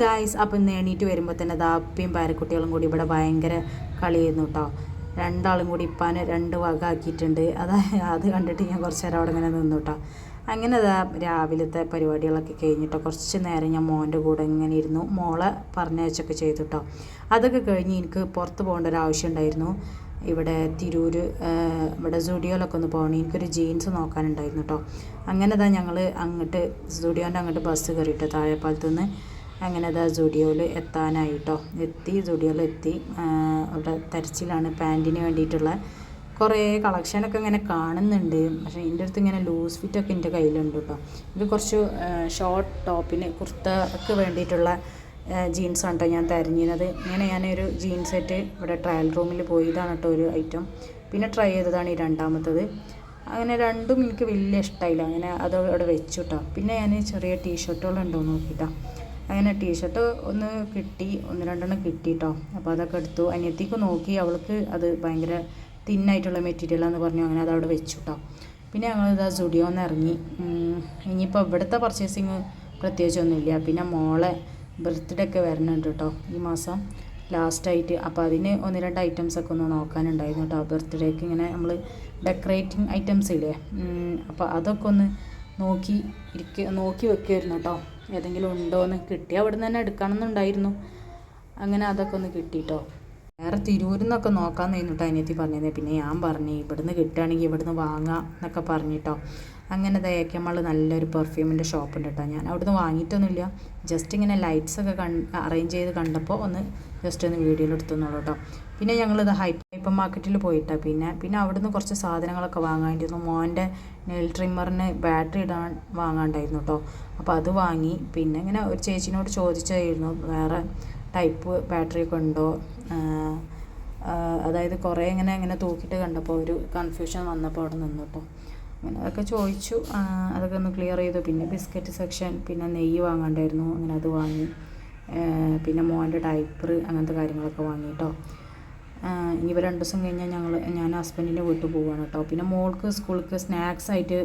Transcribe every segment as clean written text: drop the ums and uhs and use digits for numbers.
Guys, അപ്പം ഇന്ന് എണീറ്റ് വരുമ്പോൾ തന്നെ ദാപ്പിയും പേരക്കുട്ടികളും കൂടി ഇവിടെ ഭയങ്കര കളിയായിരുന്നു കേട്ടോ. രണ്ടാളും കൂടി ഇപ്പാനെ രണ്ട് വക ആക്കിയിട്ടുണ്ട്. അത് കണ്ടിട്ട് ഞാൻ കുറച്ച് നേരം അവിടെ ഇങ്ങനെ നിന്നു കേട്ടോ. അങ്ങനെ രാവിലത്തെ പരിപാടികളൊക്കെ കഴിഞ്ഞിട്ടോ കുറച്ച് നേരം ഞാൻ മോൻ്റെ കൂടെ ഇങ്ങനെ ഇരുന്നു. മോളെ പറഞ്ഞയച്ചൊക്കെ ചെയ്തു കേട്ടോ. അതൊക്കെ കഴിഞ്ഞ് എനിക്ക് പുറത്ത് പോകേണ്ട ഒരു ആവശ്യം ഉണ്ടായിരുന്നു. ഇവിടെ തിരൂർ ഇവിടെ സ്റ്റുഡിയോയിലൊക്കെ ഒന്ന് പോകണം. എനിക്കൊരു ജീൻസ് നോക്കാനുണ്ടായിരുന്നു കേട്ടോ. അങ്ങനെ ഞങ്ങൾ അങ്ങോട്ട് സ്റ്റുഡിയോൻ്റെ അങ്ങോട്ട് ബസ് കയറിയിട്ട് താഴെപ്പാലത്തു നിന്ന് അങ്ങനെ സ്റ്റുഡിയോയിൽ എത്താനായിട്ടോ. സ്റ്റുഡിയോയിൽ എത്തി. അവിടെ തെരച്ചിലാണ് പാൻറ്റിന് വേണ്ടിയിട്ടുള്ള കുറേ കളക്ഷനൊക്കെ ഇങ്ങനെ കാണുന്നുണ്ട്. പക്ഷേ എൻ്റെ അടുത്ത് ഇങ്ങനെ ലൂസ് ഫിറ്റൊക്കെ എൻ്റെ കയ്യിലുണ്ട് കേട്ടോ. ഇത് കുറച്ച് ഷോർട്ട് ടോപ്പിന് കുർത്തക്ക് വേണ്ടിയിട്ടുള്ള ജീൻസാണ് കേട്ടോ ഞാൻ തിരഞ്ഞിരുന്നത്. ഇങ്ങനെ ഞാനൊരു ജീൻസ് സെറ്റ് ഇവിടെ ട്രയൽ റൂമിൽ പോയി. ഇതാണ് കേട്ടോ ഒരു ഐറ്റം. പിന്നെ ട്രൈ ചെയ്തതാണ് ഈ രണ്ടാമത്തത്. അങ്ങനെ രണ്ടും എനിക്ക് വലിയ ഇഷ്ടമായില്ല. അങ്ങനെ അത് അവിടെ വെച്ചു കേട്ടോ. പിന്നെ ഞാൻ ചെറിയ ടീഷർട്ടുകളുണ്ടോ നോക്കിയിട്ടോ. അങ്ങനെ ടീഷർട്ട് ഒന്ന് കിട്ടി, ഒന്ന് രണ്ടെണ്ണം കിട്ടി കേട്ടോ. അപ്പോൾ അതൊക്കെ എടുത്തു. അനിയത്തിക്ക് നോക്കി, അവൾക്ക് അത് ഭയങ്കര തിന്നായിട്ടുള്ള മെറ്റീരിയലാണെന്ന് പറഞ്ഞു. അങ്ങനെ അതവിടെ വെച്ചു കേട്ടോ. പിന്നെ ഞങ്ങൾ സ്റ്റുഡിയോന്ന് ഇറങ്ങി. ഇനിയിപ്പോൾ ഇവിടുത്തെ പർച്ചേസിങ് പ്രത്യേകിച്ചൊന്നുമില്ല. പിന്നെ മോളെ ബർത്ത്ഡേ ഒക്കെ വരുന്നുണ്ട് കേട്ടോ ഈ മാസം ലാസ്റ്റായിട്ട്. അപ്പോൾ അതിന് ഒന്ന് രണ്ട് ഐറ്റംസൊക്കെ ഒന്ന് നോക്കാനുണ്ടായിരുന്നു കേട്ടോ. ബർത്ത്ഡേക്ക് ഇങ്ങനെ നമ്മൾ ഡെക്കറേറ്റിംഗ് ഐറ്റംസ് ഇല്ലേ, അപ്പോൾ അതൊക്കെ ഒന്ന് നോക്കി വെക്കുമായിരുന്നു കേട്ടോ. ഏതെങ്കിലും ഉണ്ടോയെന്ന് കിട്ടി അവിടെ നിന്ന് തന്നെ എടുക്കണമെന്നുണ്ടായിരുന്നു. അങ്ങനെ അതൊക്കെ ഒന്ന് കിട്ടിയിട്ടോ. വേറെ തിരൂരിൽ നിന്നൊക്കെ നോക്കാമെന്ന് കഴിഞ്ഞിട്ടോ അനിയത്തി പറഞ്ഞത്. പിന്നെ ഞാൻ പറഞ്ഞു ഇവിടുന്ന് കിട്ടുകയാണെങ്കിൽ ഇവിടുന്ന് വാങ്ങാം എന്നൊക്കെ പറഞ്ഞിട്ടോ. അങ്ങനെ നമ്മൾ നല്ലൊരു പെർഫ്യൂമിൻ്റെ ഷോപ്പുണ്ട് കേട്ടോ. ഞാൻ അവിടുന്ന് വാങ്ങിയിട്ടൊന്നുമില്ല, ജസ്റ്റ് ഇങ്ങനെ ലൈറ്റ്സൊക്കെ അറേഞ്ച് ചെയ്ത് കണ്ടപ്പോൾ ഒന്ന് ജസ്റ്റ് ഒന്ന് വീഡിയോയിൽ എടുത്തുന്നുള്ളൂ കേട്ടോ. പിന്നെ ഞങ്ങളിത് ഹൈപ്പർ മാർക്കറ്റിൽ പോയിട്ടാണ്. പിന്നെ അവിടുന്ന് കുറച്ച് സാധനങ്ങളൊക്കെ വാങ്ങാണ്ടിരുന്നു. മോൻ്റെ നെയിൽ ട്രിമ്മറിന് ബാറ്ററി ഇടാൻ വാങ്ങാണ്ടായിരുന്നു കേട്ടോ. അപ്പോൾ അത് വാങ്ങി. പിന്നെ ഇങ്ങനെ ഒരു ചേച്ചിനോട് ചോദിച്ചായിരുന്നു വേറെ ടൈപ്പ് ബാറ്ററിയൊക്കെ ഉണ്ടോ. അതായത് കുറേ ഇങ്ങനെ തൂക്കിയിട്ട് കണ്ടപ്പോൾ ഒരു കൺഫ്യൂഷൻ വന്നപ്പോൾ അവിടെ നിന്നു കേട്ടോ. അങ്ങനെ അതൊക്കെ ചോദിച്ചു, അതൊക്കെ ഒന്ന് ക്ലിയർ ചെയ്തു. പിന്നെ ബിസ്ക്കറ്റ് സെക്ഷൻ, പിന്നെ നെയ്യ് വാങ്ങാണ്ടായിരുന്നു. അങ്ങനെ അത് വാങ്ങി. പിന്നെ മോൻ്റെ ഡയപ്പർ അങ്ങനത്തെ കാര്യങ്ങളൊക്കെ വാങ്ങി കേട്ടോ. ഇനിയിപ്പോൾ 2 ദിവസം കഴിഞ്ഞാൽ ഞാൻ ഹസ്ബൻഡിൻ്റെ വീട്ടിൽ പോവുകയാണ് കേട്ടോ. പിന്നെ മോൾക്ക് സ്കൂൾക്ക് സ്നാക്സ് ആയിട്ട്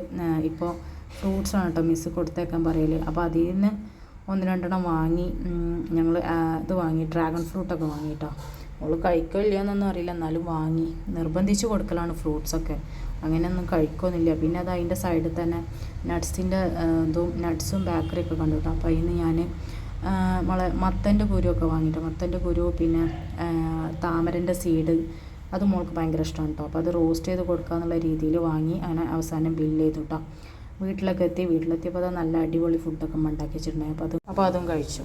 ഇപ്പോൾ ഫ്രൂട്ട്സാണ് കേട്ടോ മിസ്സ് കൊടുത്തേക്കാൻ പറയൽ. അപ്പോൾ അതിൽ നിന്ന് 1-2 വാങ്ങി. ഞങ്ങൾ ഇത് വാങ്ങി, ഡ്രാഗൺ ഫ്രൂട്ടൊക്കെ വാങ്ങി കേട്ടോ. അവൾ കഴിക്കില്ല എന്നൊന്നും അറിയില്ല, എന്നാലും വാങ്ങി. നിർബന്ധിച്ച് കൊടുക്കലാണ് ഫ്രൂട്ട്സൊക്കെ, അങ്ങനെയൊന്നും കഴിക്കൊന്നുമില്ല. പിന്നെ അത് അതിൻ്റെ സൈഡിൽ തന്നെ നട്ട്സിൻ്റെ നട്ട്സും ബേക്കറിയൊക്കെ കണ്ടു കേട്ടോ. അപ്പോൾ അതിന് ഞാൻ മത്തൻ്റെ കുരുവൊക്കെ വാങ്ങിയിട്ട്, മത്തൻ്റെ കുരു പിന്നെ താമരൻ്റെ സീഡ് അത് മോൾക്ക് ഭയങ്കര ഇഷ്ടമാണ് കേട്ടോ. അപ്പോൾ അത് റോസ്റ്റ് ചെയ്ത് കൊടുക്കുക എന്നുള്ള രീതിയിൽ വാങ്ങി. അങ്ങനെ അവസാനം ബില്ല് ചെയ്തു കേട്ടോ. വീട്ടിലെത്തിയപ്പോൾ അത് നല്ല അടിപൊളി ഫുഡൊക്കെ ഉണ്ടാക്കി വെച്ചിട്ടുണ്ടായി. അപ്പോൾ അതും കഴിച്ചു.